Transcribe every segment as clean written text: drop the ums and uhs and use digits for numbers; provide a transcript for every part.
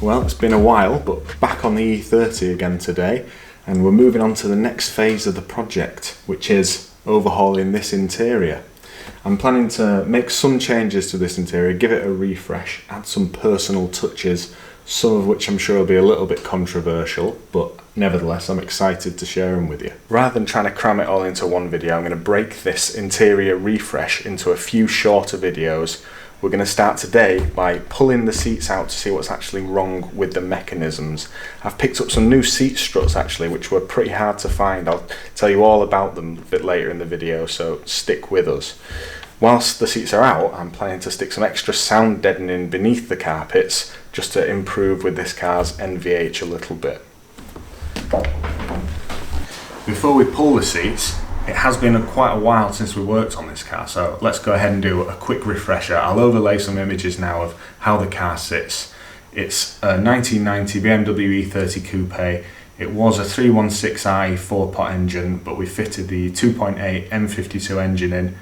Well, it's been a while, but back on the E30 again today, and we're moving on to the next phase of the project, which is overhauling this interior. I'm planning to make some changes to this interior, give it a refresh, add some personal touches, some of which I'm sure will be a little bit controversial, but nevertheless I'm excited to share them with you. Rather than trying to cram it all into one video, I'm going to break this interior refresh into a few shorter videos. We're going to start today by pulling the seats out to see what's actually wrong with the mechanisms. I've picked up some new seat struts actually, which were pretty hard to find. I'll tell you all about them a bit later in the video, so stick with us. Whilst the seats are out, I'm planning to stick some extra sound deadening beneath the carpets just to improve with this car's NVH a little bit. Before we pull the seats, it has been quite a while since we worked on this car, so let's go ahead and do a quick refresher. I'll overlay some images now of how the car sits. It's a 1990 BMW E30 Coupe. It was a 316i 4-pot engine, but we fitted the 2.8 M52 engine in.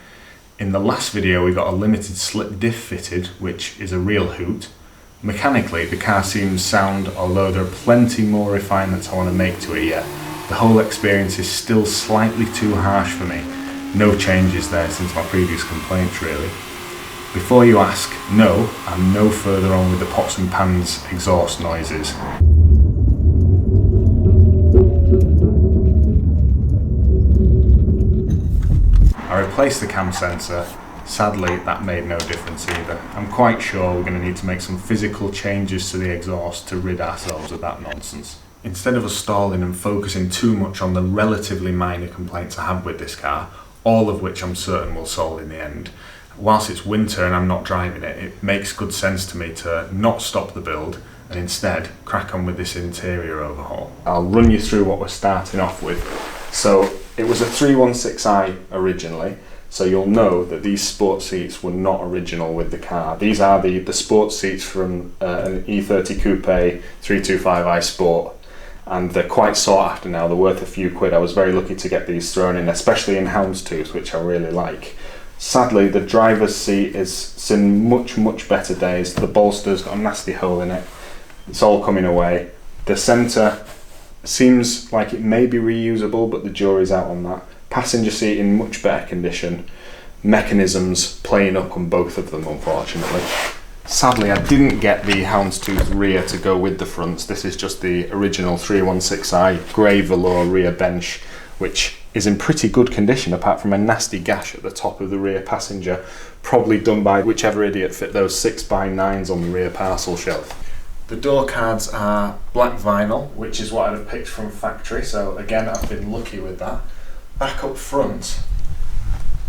In the last video we got a limited slip diff fitted, which is a real hoot. Mechanically the car seems sound, although there are plenty more refinements I want to make to it yet. The whole experience is still slightly too harsh for me. No changes there since my previous complaints really. Before you ask, no, I'm no further on with the pots and pans exhaust noises. I replaced the cam sensor. Sadly, that made no difference either. I'm quite sure we're going to need to make some physical changes to the exhaust to rid ourselves of that nonsense. Instead of us stalling and focusing too much on the relatively minor complaints I have with this car, all of which I'm certain will solve in the end, whilst it's winter and I'm not driving it, it makes good sense to me to not stop the build and instead crack on with this interior overhaul. I'll run you through what we're starting off with. So it was a 316i originally, so you'll know that these sport seats were not original with the car. These are the sports seats from an E30 Coupe 325i Sport, and they're quite sought after now. They're worth a few quid. I was very lucky to get these thrown in, especially in houndstooth, which I really like. Sadly, the driver's seat is seen much better days. The bolster's got a nasty hole in it. It's all coming away. The centre seems like it may be reusable, but the jury's out on that. Passenger seat in much better condition. Mechanisms playing up on both of them, unfortunately. Sadly, I didn't get the houndstooth rear to go with the fronts. This is just the original 316i grey velour rear bench, which is in pretty good condition apart from a nasty gash at the top of the rear passenger, probably done by whichever idiot fit those 6x9s on the rear parcel shelf. The door cards are black vinyl, which is what I'd have picked from factory, so again I've been lucky with that. Back up front,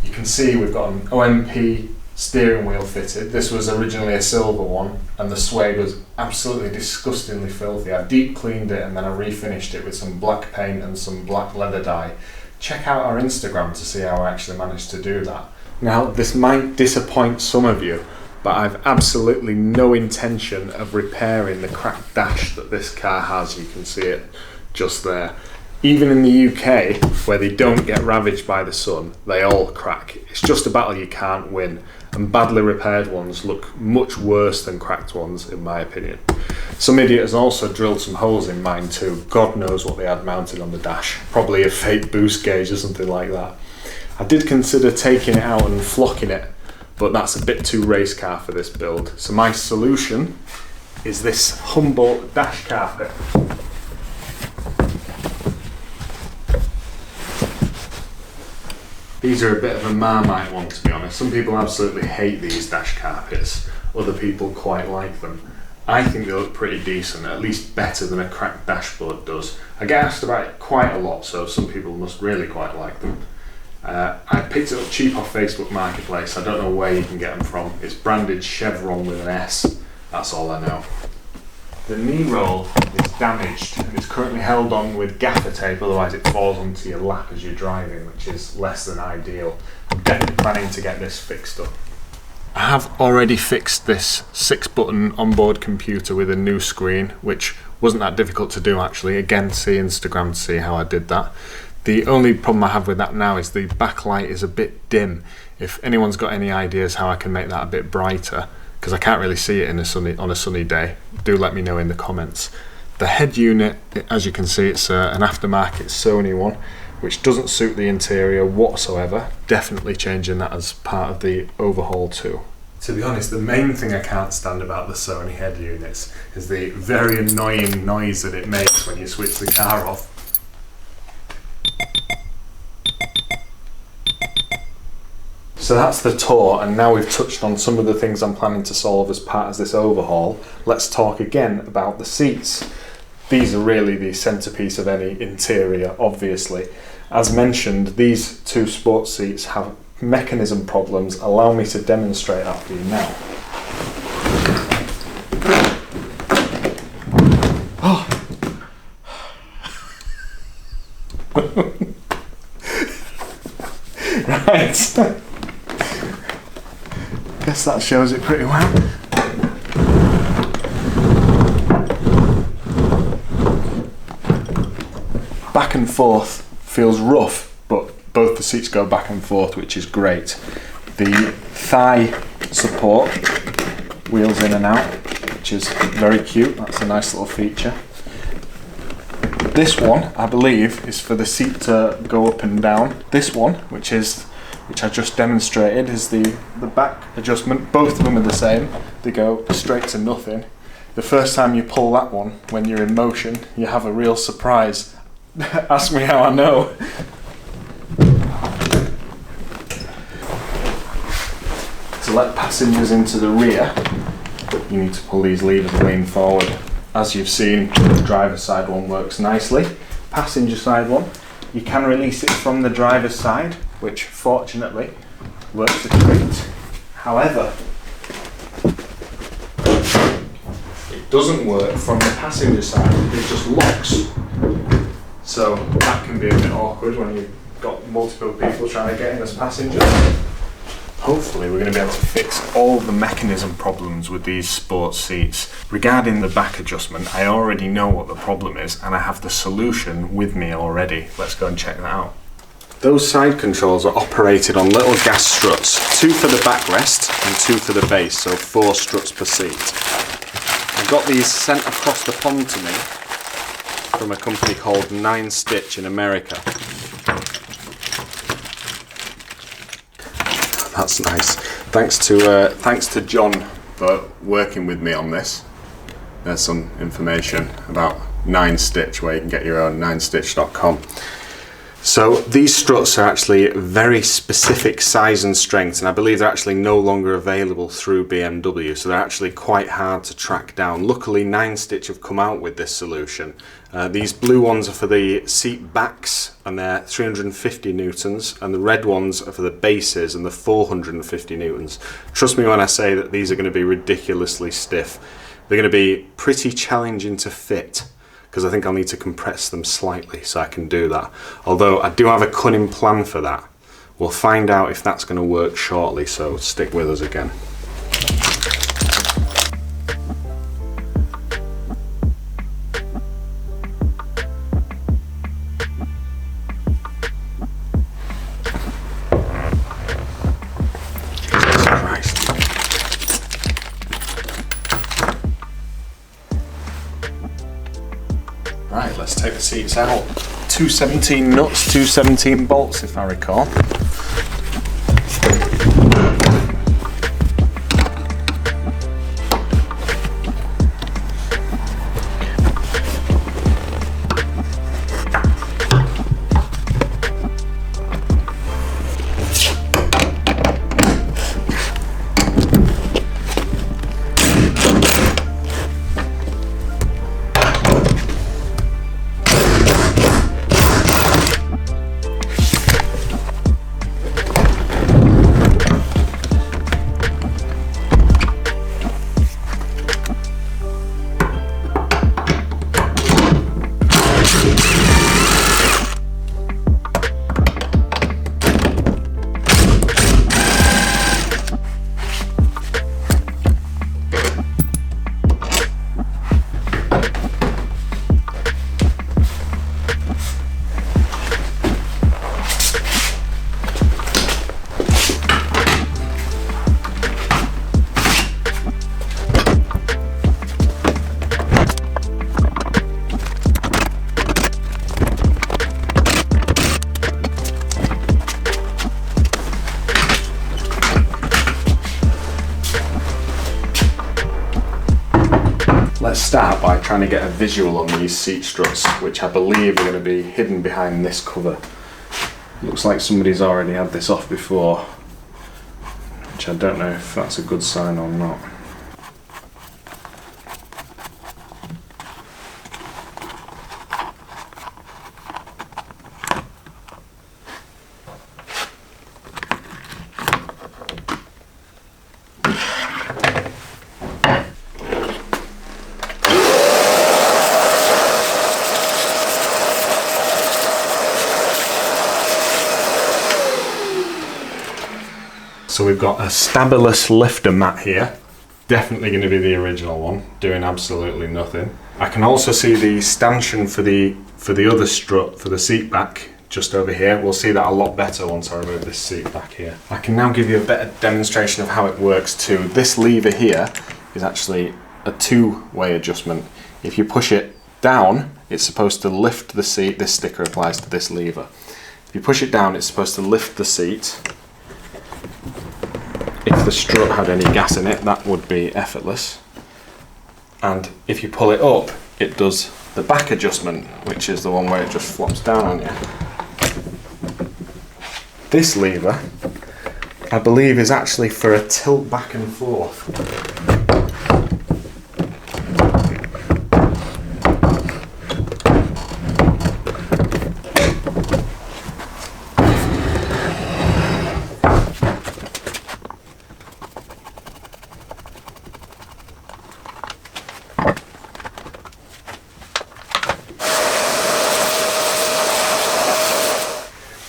you can see we've got an OMP steering wheel fitted. This was originally a silver one, and the suede was absolutely disgustingly filthy. I deep cleaned it and then I refinished it with some black paint and some black leather dye. Check out our Instagram to see how I actually managed to do that. Now, this might disappoint some of you, but I've absolutely no intention of repairing the cracked dash that this car has. You can see it just there. Even in the UK, where they don't get ravaged by the sun, they all crack. It's just a battle you can't win, and badly repaired ones look much worse than cracked ones, in my opinion. Some idiot has also drilled some holes in mine too. God knows what they had mounted on the dash. Probably a fake boost gauge or something like that. I did consider taking it out and flocking it, but that's a bit too race car for this build. So my solution is this Humboldt dash carpet. These are a bit of a Marmite one, to be honest. Some people absolutely hate these dash carpets, other people quite like them. I think they look pretty decent, at least better than a cracked dashboard does. I get asked about it quite a lot, so some people must really quite like them. I picked it up cheap off Facebook Marketplace. I don't know where you can get them from. It's branded Chevron with an S, that's all I know. The knee roll is damaged and it's currently held on with gaffer tape, otherwise it falls onto your lap as you're driving, which is less than ideal. I'm definitely planning to get this fixed up. I have already fixed this 6-button onboard computer with a new screen, which wasn't that difficult to do actually. Again, see Instagram to see how I did that. The only problem I have with that now is the backlight is a bit dim. If anyone's got any ideas how I can make that a bit brighter, because I can't really see it on a sunny day, do let me know in the comments. The head unit, as you can see, it's an aftermarket Sony one, which doesn't suit the interior whatsoever. Definitely changing that as part of the overhaul too. To be honest, the main thing I can't stand about the Sony head units is the very annoying noise that it makes when you switch the car off. So that's the tour, and now we've touched on some of the things I'm planning to solve as part of this overhaul. Let's talk again about the seats. These are really the centerpiece of any interior, obviously. As mentioned, these two sports seats have mechanism problems. Allow me to demonstrate that for you now. Right. Guess that shows it pretty well. Back and forth feels rough, but both the seats go back and forth, which is great. The thigh support wheels in and out, which is very cute. That's a nice little feature. This one, I believe, is for the seat to go up and down. This one, which I just demonstrated, is the back adjustment. Both of them are the same. They go straight to nothing. The first time you pull that one, when you're in motion, you have a real surprise. Ask me how I know. To let passengers into the rear, you need to pull these levers and lean forward. As you've seen, the driver's side one works nicely. Passenger side one, you can release it from the driver's side, which fortunately works a treat. However, it doesn't work from the passenger side, it just locks. So that can be a bit awkward when you've got multiple people trying to get in as passengers. Hopefully we're going to be able to fix all the mechanism problems with these sports seats. Regarding the back adjustment, I already know what the problem is and I have the solution with me already. Let's go and check that out. Those side controls are operated on little gas struts, 2 for the backrest and 2 for the base, so 4 struts per seat. I got these sent across the pond to me from a company called 9 Stitch in America. That's nice. Thanks to John for working with me on this. There's some information about 9 Stitch where you can get your own, 9stitch.com. So these struts are actually very specific size and strength, and I believe they're actually no longer available through BMW, so they're actually quite hard to track down. Luckily 9 Stitch have come out with this solution. These blue ones are for the seat backs and they're 350 newtons, and the red ones are for the bases and the 450 newtons. Trust me when I say that these are going to be ridiculously stiff. They're going to be pretty challenging to fit, because I think I'll need to compress them slightly so I can do that. Although I do have a cunning plan for that. We'll find out if that's going to work shortly, so stick with us again. Right, let's take the seats out. 217 nuts, 217 bolts if I recall. start by trying to get a visual on these seat struts, which I believe are going to be hidden behind this cover. Looks like somebody's already had this off before, which I don't know if that's a good sign or not. So we've got a stabberless lifter mat here, definitely going to be the original one, doing absolutely nothing. I can also see the stanchion for the other strut for the seat back just over here. We'll see that a lot better once I remove this seat back here. I can now give you a better demonstration of how it works too. This lever here is actually a two-way adjustment. If you push it down, it's supposed to lift the seat. This sticker applies to this lever. If you push it down, it's supposed to lift the seat. If the strut had any gas in it, that would be effortless. And if you pull it up, it does the back adjustment, which is the one where it just flops down on you. This lever, I believe, is actually for a tilt back and forth.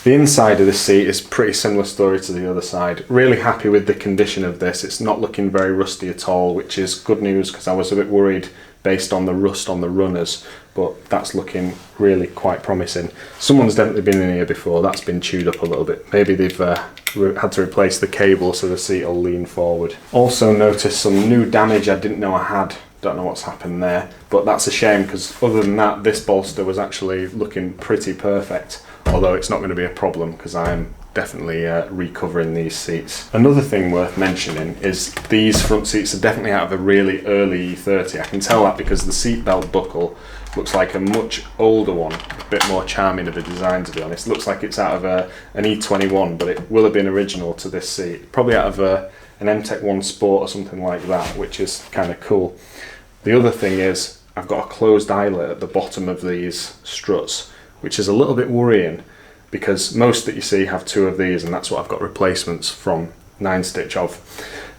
The inside of this seat is pretty similar story to the other side. Really happy with the condition of this. It's not looking very rusty at all, which is good news because I was a bit worried based on the rust on the runners, but that's looking really quite promising. Someone's definitely been in here before. That's been chewed up a little bit. Maybe they've had to replace the cable so the seat will lean forward. Also noticed some new damage I didn't know I had. Don't know what's happened there, but that's a shame because other than that, this bolster was actually looking pretty perfect. Although it's not going to be a problem because I'm definitely recovering these seats. Another thing worth mentioning is these front seats are definitely out of a really early E30. I can tell that because the seat belt buckle looks like a much older one, a bit more charming of a design to be honest. Looks like it's out of an E21, but it will have been original to this seat. Probably out of an M-Tech 1 Sport or something like that, which is kind of cool. The other thing is I've got a closed eyelet at the bottom of these struts, which is a little bit worrying because most that you see have two of these, and that's what I've got replacements from 9-stitch of.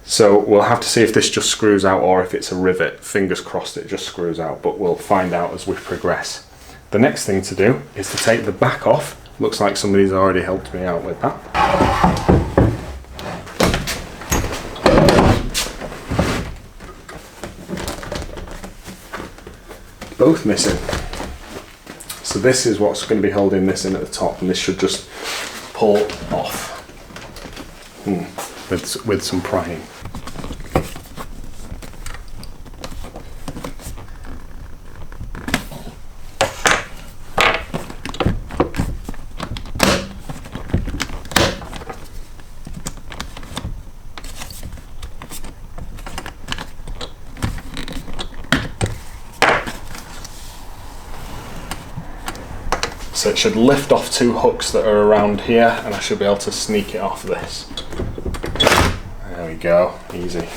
So we'll have to see if this just screws out or if it's a rivet. Fingers crossed it just screws out, but we'll find out as we progress. The next thing to do is to take the back off. Looks like somebody's already helped me out with that. Both missing. So this is what's going to be holding this in at the top, and this should just pull off with some prying. So it should lift off two hooks that are around here, and I should be able to sneak it off this. There we go, easy.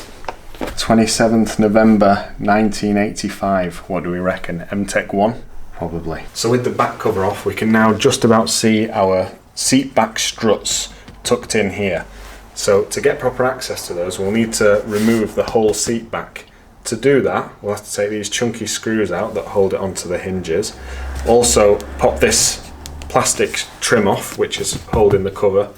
27th November 1985, what do we reckon? M-Tech 1? Probably. So with the back cover off, we can now just about see our seat back struts tucked in here. So to get proper access to those, we'll need to remove the whole seat back. To do that, we'll have to take these chunky screws out that hold it onto the hinges. Also pop this plastic trim off, which is holding the cover,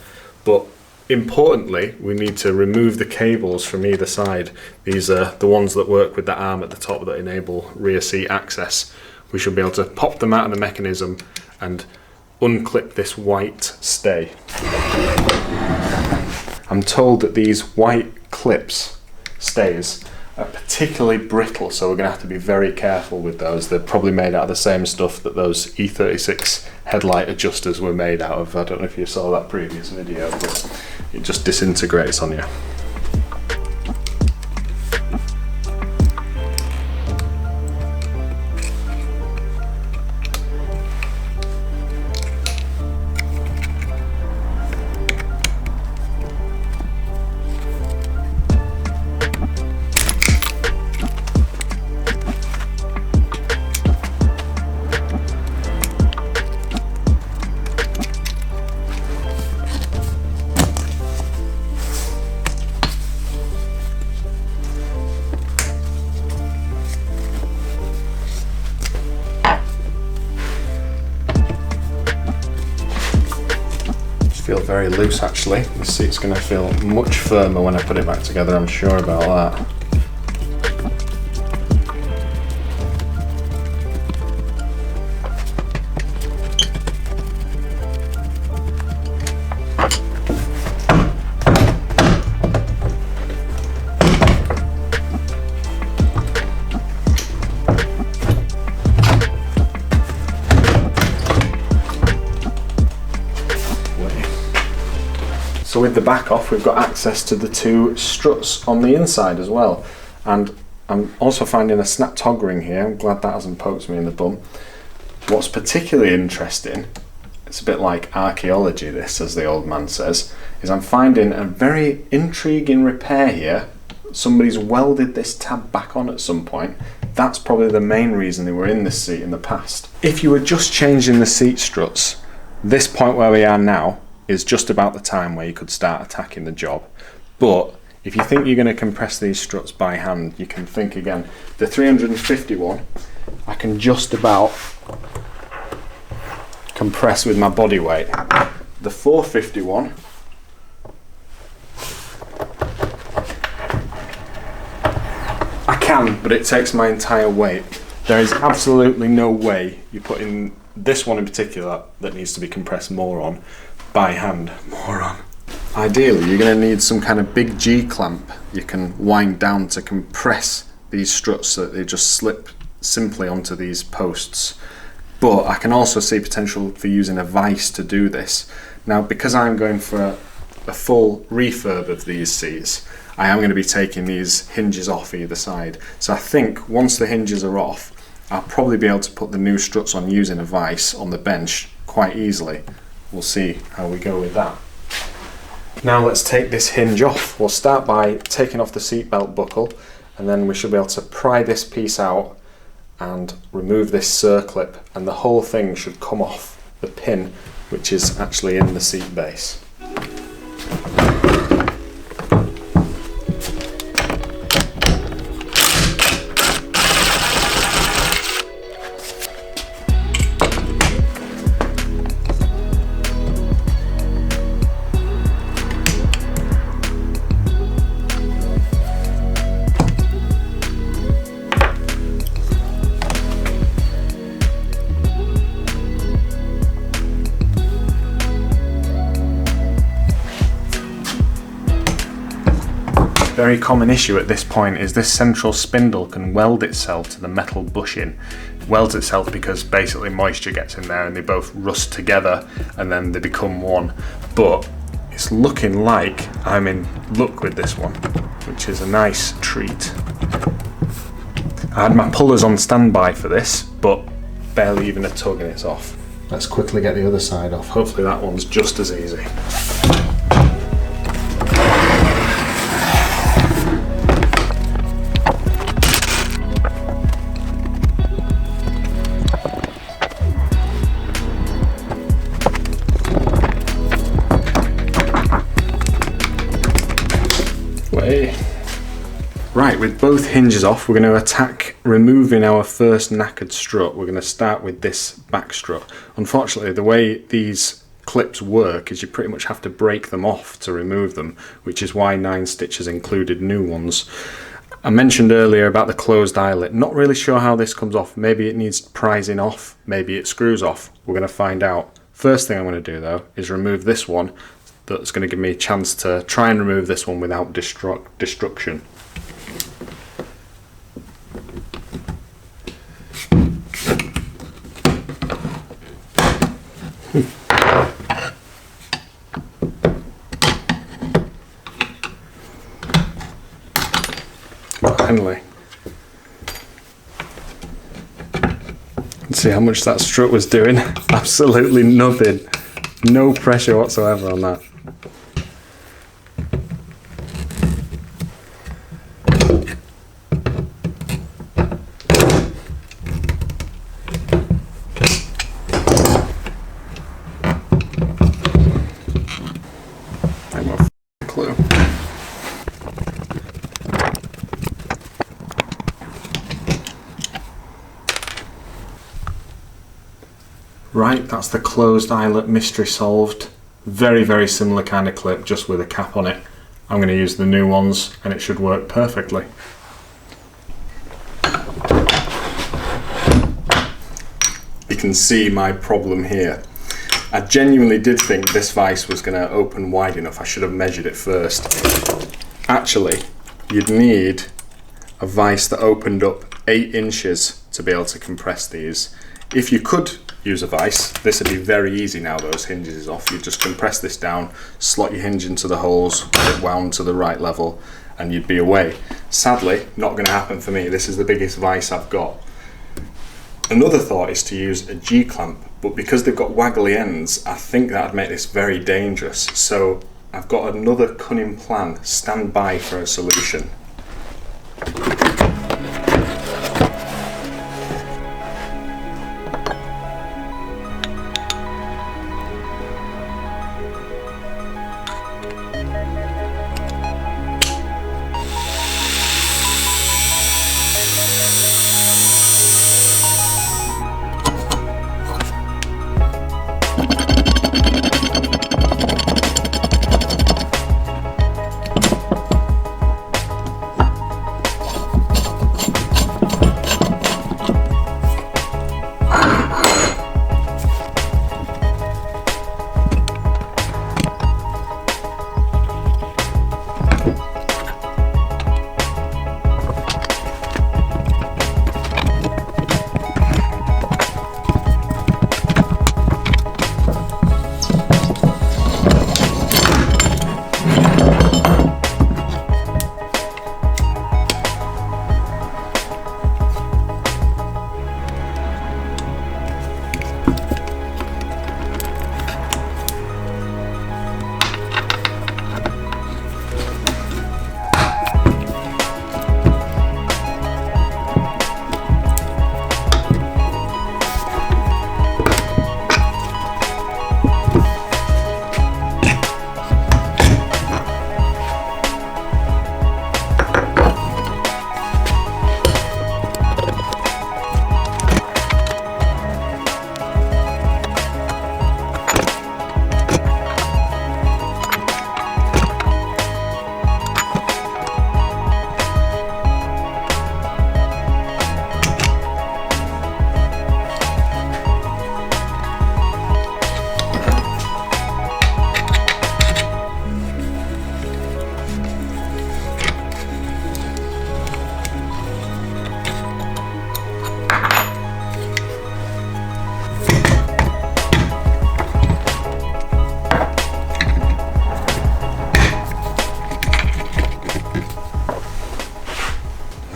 but importantly we need to remove the cables from either side. These are the ones that work with the arm at the top that enable rear seat access. We should be able to pop them out of the mechanism and unclip this white stay. I'm told that these white clips, stays, are particularly brittle, so we're going to have to be very careful with those. They're probably made out of the same stuff that those E36 headlight adjusters were made out of. I don't know if you saw that previous video, but it just disintegrates on you. Feel very loose actually. The seat's going to feel much firmer when I put it back together, I'm sure about that. So with the back off, we've got access to the two struts on the inside as well. And I'm also finding a snap tog ring here. I'm glad that hasn't poked me in the bum. What's particularly interesting, it's a bit like archaeology this, as the old man says, is I'm finding a very intriguing repair here. Somebody's welded this tab back on at some point. That's probably the main reason they were in this seat in the past. If you were just changing the seat struts, this point where we are now is just about the time where you could start attacking the job. But if you think you're going to compress these struts by hand, you can think again. The 351, I can just about compress with my body weight. The 451, I can, but it takes my entire weight. There is absolutely no way you put in this one in particular that needs to be compressed more on by hand. Moron. Ideally, you're going to need some kind of big G-clamp you can wind down to compress these struts so that they just slip simply onto these posts. But I can also see potential for using a vise to do this. Now, because I'm going for a full refurb of these seats, I am going to be taking these hinges off either side. So I think once the hinges are off, I'll probably be able to put the new struts on using a vise on the bench quite easily. We'll see how we go with that. Now let's take this hinge off. We'll start by taking off the seatbelt buckle, and then we should be able to pry this piece out and remove this circlip, and the whole thing should come off the pin which is actually in the seat base. Very common issue at this point is this central spindle can weld itself to the metal bushing. It welds itself because basically moisture gets in there and they both rust together and then they become one. But it's looking like I'm in luck with this one, which is a nice treat. I had my pullers on standby for this, but barely even a tug and it's off. Let's quickly get the other side off. Hopefully that one's just as easy. Right, with both hinges off, we're going to attack removing our first knackered strut. We're going to start with this back strut. Unfortunately, the way these clips work is you pretty much have to break them off to remove them, which is why 9 stitches included new ones. I mentioned earlier about the closed eyelet. Not really sure how this comes off. Maybe it needs prizing off, maybe it screws off. We're going to find out. First thing I'm going to do though is remove this one. That's going to give me a chance to try and remove this one without destruction. Finally. Let's see how much that strut was doing. Absolutely nothing. No pressure whatsoever on that. I have no clue. Right, that's the closed eyelet mystery solved. Very, very similar kind of clip, just with a cap on it. I'm going to use the new ones and it should work perfectly. You can see my problem here. I genuinely did think this vise was going to open wide enough. I should have measured it first. Actually, you'd need a vise that opened up 8 inches to be able to compress these. If you could use a vise, this would be very easy now those hinges is off. You just compress this down, slot your hinge into the holes, get it wound to the right level, and you'd be away. Sadly, not going to happen for me. This is the biggest vise I've got. Another thought is to use a G-clamp, but because they've got waggly ends, I think that would make this very dangerous. So I've got another cunning plan. Stand by for a solution.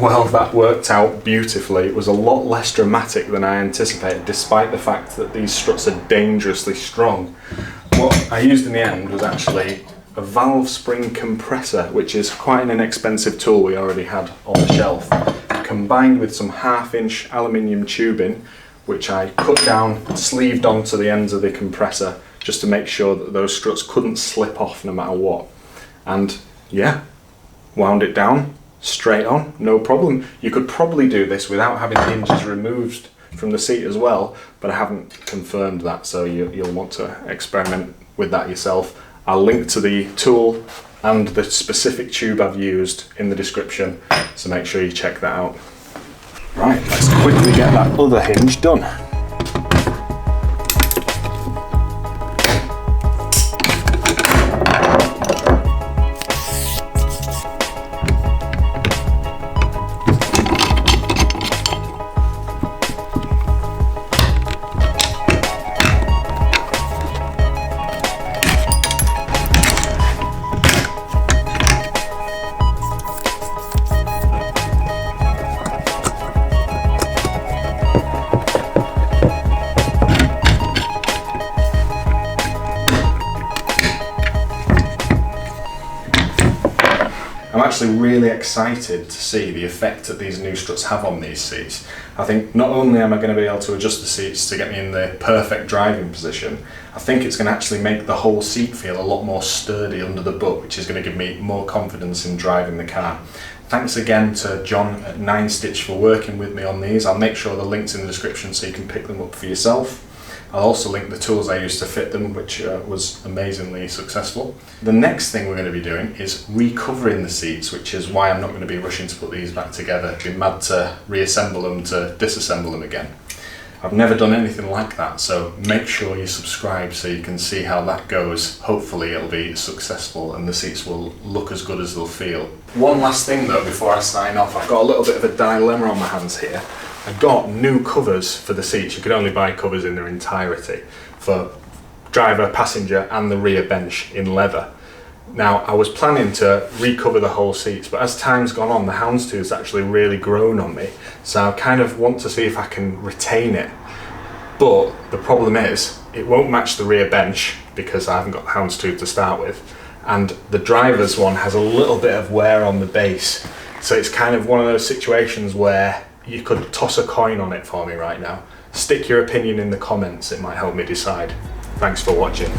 Well, that worked out beautifully. It was a lot less dramatic than I anticipated, despite the fact that these struts are dangerously strong. What I used in the end was actually a valve spring compressor, which is quite an inexpensive tool we already had on the shelf, combined with some 1/2-inch aluminium tubing, which I cut down and sleeved onto the ends of the compressor just to make sure that those struts couldn't slip off no matter what. And yeah, wound it down, straight on, no problem. You could probably do this without having the hinges removed from the seat as well, but I haven't confirmed that, so you'll want to experiment with that yourself. I'll link to the tool and the specific tube I've used in the description, so make sure you check that out. Right, let's quickly get that other hinge done. I'm actually really excited to see the effect that these new struts have on these seats. I think not only am I going to be able to adjust the seats to get me in the perfect driving position, I think it's going to actually make the whole seat feel a lot more sturdy under the butt, which is going to give me more confidence in driving the car. Thanks again to John at 9 Stitch for working with me on these. I'll make sure the link's in the description so you can pick them up for yourself. I'll also link the tools I used to fit them, which was amazingly successful. The next thing we're going to be doing is recovering the seats, which is why I'm not going to be rushing to put these back together. I'd be mad to reassemble them to disassemble them again. I've never done anything like that, so make sure you subscribe so you can see how that goes. Hopefully it'll be successful and the seats will look as good as they'll feel. One last thing though before I sign off, I've got a little bit of a dilemma on my hands here. I got new covers for the seats. You could only buy covers in their entirety for driver, passenger and the rear bench in leather. Now, I was planning to recover the whole seats, but as time's gone on, the houndstooth's actually really grown on me. So I kind of want to see if I can retain it. But the problem is, it won't match the rear bench because I haven't got the houndstooth to start with. And the driver's one has a little bit of wear on the base. So it's kind of one of those situations where you could toss a coin on it for me right now. Stick your opinion in the comments, it might help me decide. Thanks for watching.